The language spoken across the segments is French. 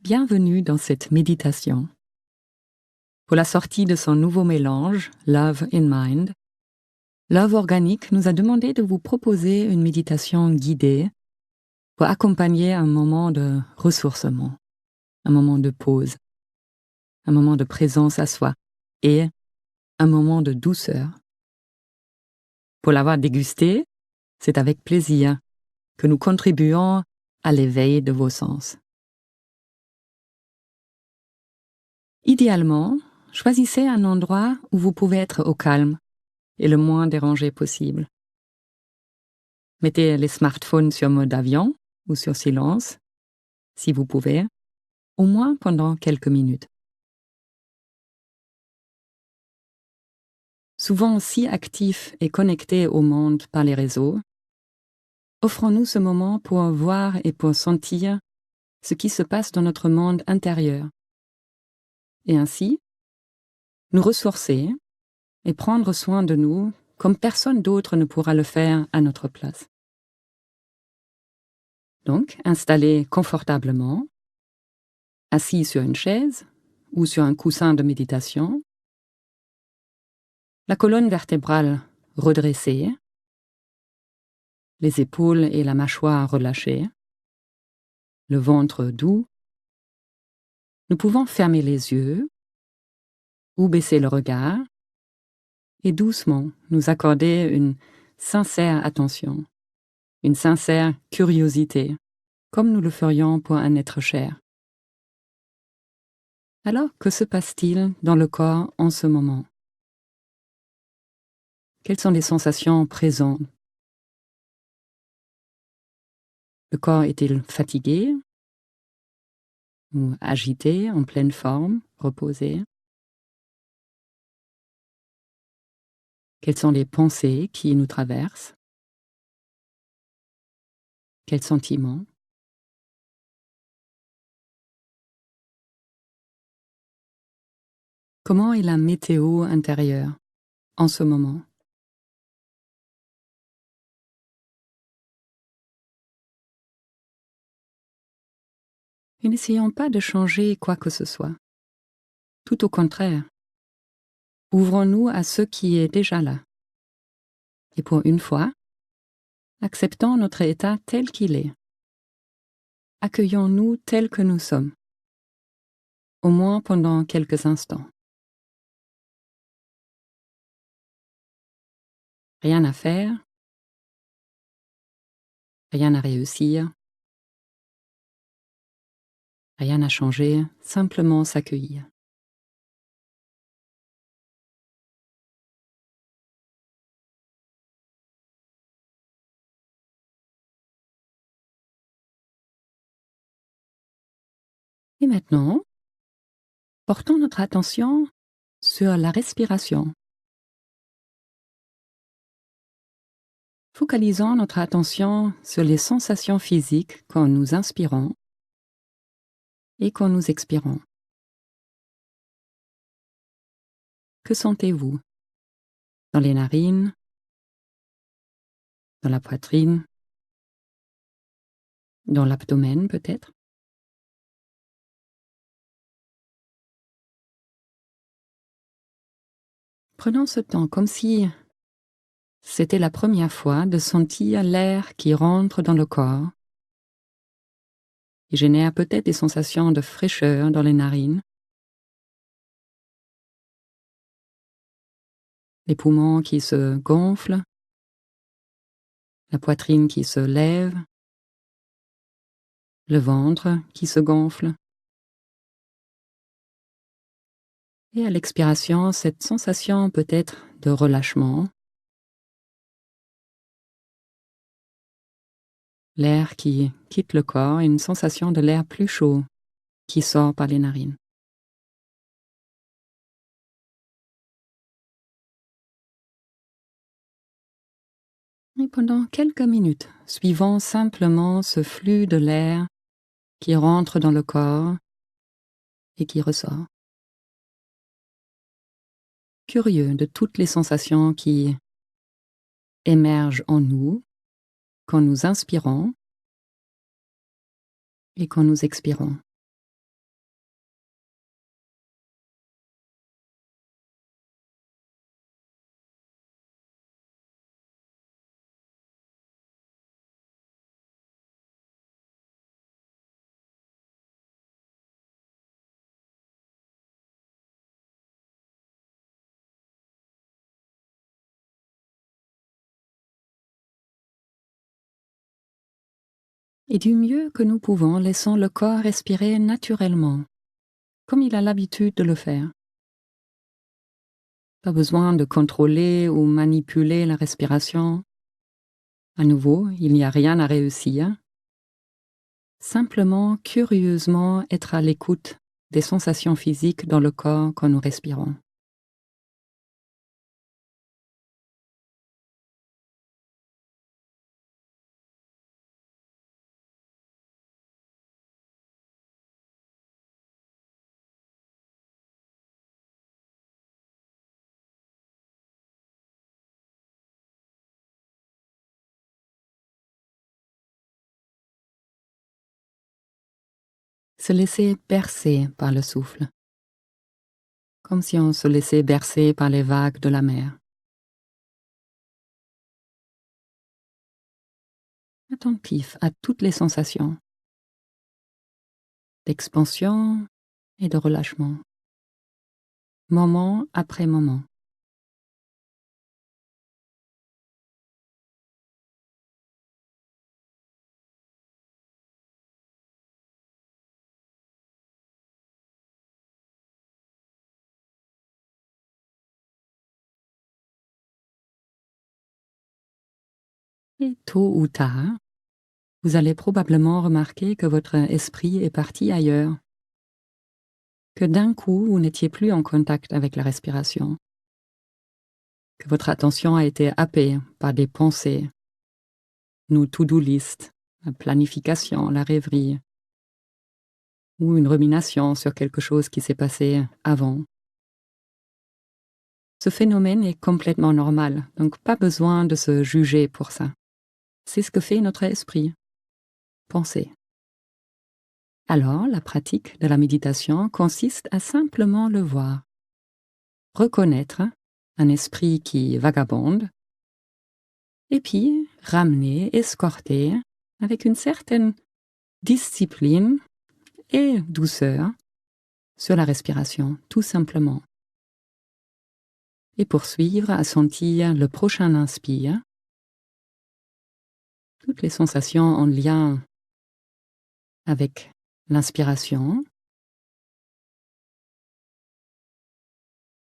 Bienvenue dans cette méditation. Pour la sortie de son nouveau mélange, Love in Mind, Love Organique nous a demandé de vous proposer une méditation guidée pour accompagner un moment de ressourcement, un moment de pause, un moment de présence à soi et un moment de douceur. Pour l'avoir dégusté, c'est avec plaisir que nous contribuons à l'éveil de vos sens. Idéalement, choisissez un endroit où vous pouvez être au calme et le moins dérangé possible. Mettez les smartphones sur mode avion ou sur silence, si vous pouvez, au moins pendant quelques minutes. Souvent si actifs et connectés au monde par les réseaux, offrons-nous ce moment pour voir et pour sentir ce qui se passe dans notre monde intérieur. Et ainsi, nous ressourcer et prendre soin de nous comme personne d'autre ne pourra le faire à notre place. Donc, installez confortablement, assis sur une chaise ou sur un coussin de méditation, la colonne vertébrale redressée, les épaules et la mâchoire relâchées, le ventre doux. Nous pouvons fermer les yeux ou baisser le regard et doucement nous accorder une sincère attention, une sincère curiosité, comme nous le ferions pour un être cher. Alors, que se passe-t-il dans le corps en ce moment? Quelles sont les sensations présentes? Le corps est-il fatigué ou agité, en pleine forme, reposé? Quelles sont les pensées qui nous traversent? Quels sentiments? Comment est la météo intérieure en ce moment? Et n'essayons pas de changer quoi que ce soit. Tout au contraire. Ouvrons-nous à ce qui est déjà là. Et pour une fois, acceptons notre état tel qu'il est. Accueillons-nous tels que nous sommes, au moins pendant quelques instants. Rien à faire, rien à réussir, rien à changer, simplement s'accueillir. Et maintenant, portons notre attention sur la respiration. Focalisons notre attention sur les sensations physiques quand nous inspirons et quand nous expirons. Que sentez-vous? Dans les narines, dans la poitrine, dans l'abdomen peut-être? Prenons ce temps comme si c'était la première fois de sentir l'air qui rentre dans le corps et génère peut-être des sensations de fraîcheur dans les narines, les poumons qui se gonflent, la poitrine qui se lève, le ventre qui se gonfle. Et à l'expiration, cette sensation peut-être de relâchement, l'air qui quitte le corps et une sensation de l'air plus chaud qui sort par les narines. Et pendant quelques minutes, suivons simplement ce flux de l'air qui rentre dans le corps et qui ressort. Curieux de toutes les sensations qui émergent en nous quand nous inspirons et quand nous expirons. Et du mieux que nous pouvons, laissons le corps respirer naturellement, comme il a l'habitude de le faire. Pas besoin de contrôler ou manipuler la respiration. À nouveau, il n'y a rien à réussir. Simplement, curieusement, être à l'écoute des sensations physiques dans le corps quand nous respirons. Se laisser bercer par le souffle, comme si on se laissait bercer par les vagues de la mer. Attentif à toutes les sensations d'expansion et de relâchement, moment après moment. Et tôt ou tard, vous allez probablement remarquer que votre esprit est parti ailleurs, que d'un coup, vous n'étiez plus en contact avec la respiration, que votre attention a été happée par des pensées, nos to-do list, la planification, la rêverie, ou une rumination sur quelque chose qui s'est passé avant. Ce phénomène est complètement normal, donc pas besoin de se juger pour ça. C'est ce que fait notre esprit, penser. Alors, la pratique de la méditation consiste à simplement le voir, reconnaître un esprit qui vagabonde, et puis ramener, escorter, avec une certaine discipline et douceur, sur la respiration, tout simplement. Et poursuivre à sentir le prochain inspire, toutes les sensations en lien avec l'inspiration,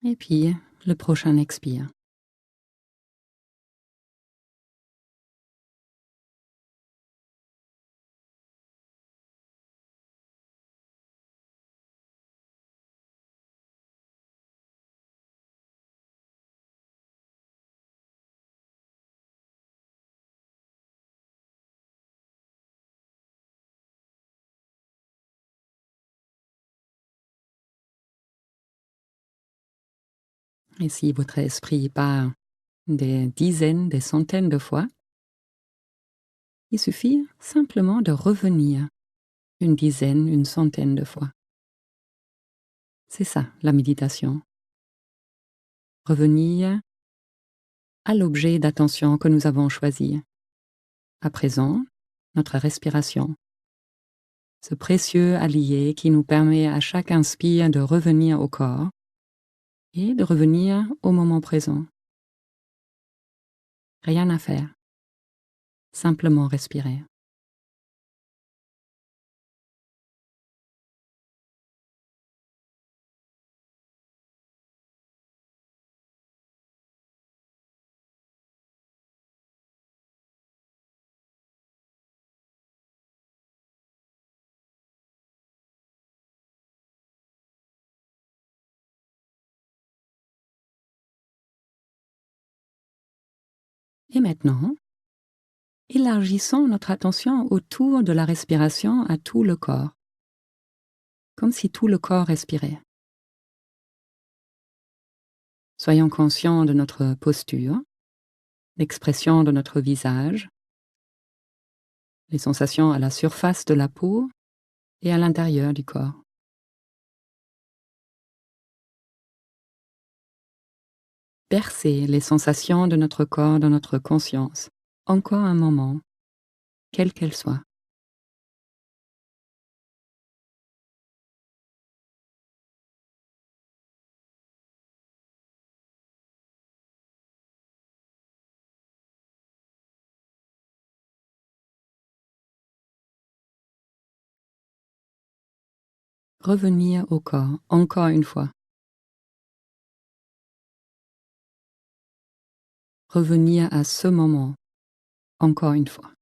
et puis le prochain expire. Et si votre esprit part des dizaines, des centaines de fois, il suffit simplement de revenir une dizaine, une centaine de fois. C'est ça, la méditation. Revenir à l'objet d'attention que nous avons choisi. À présent, notre respiration. Ce précieux allié qui nous permet à chaque inspire de revenir au corps et de revenir au moment présent. Rien à faire. Simplement respirer. Et maintenant, élargissons notre attention autour de la respiration à tout le corps, comme si tout le corps respirait. Soyons conscients de notre posture, l'expression de notre visage, les sensations à la surface de la peau et à l'intérieur du corps. Percer les sensations de notre corps dans notre conscience, encore un moment, quelle qu'elle soit. Revenir au corps, encore une fois. Revenir à ce moment, encore une fois.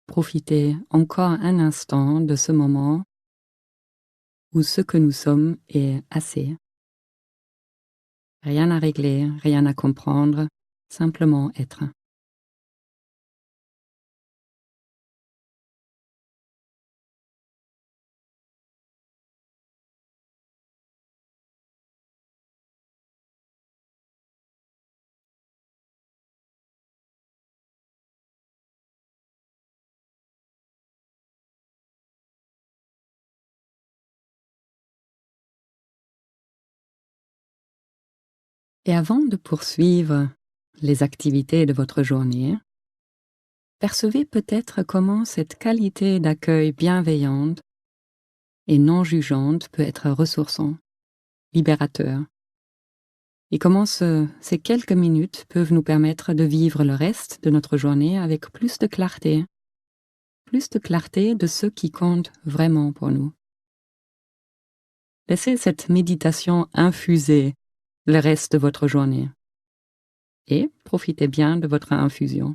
Profitez encore un instant de ce moment où ce que nous sommes est assez. Rien à régler, rien à comprendre, simplement être. Et avant de poursuivre les activités de votre journée, percevez peut-être comment cette qualité d'accueil bienveillante et non jugeante peut être ressourçant, libérateur, et comment ces quelques minutes peuvent nous permettre de vivre le reste de notre journée avec plus de clarté de ce qui compte vraiment pour nous. Laissez cette méditation infuser le reste de votre journée et profitez bien de votre infusion.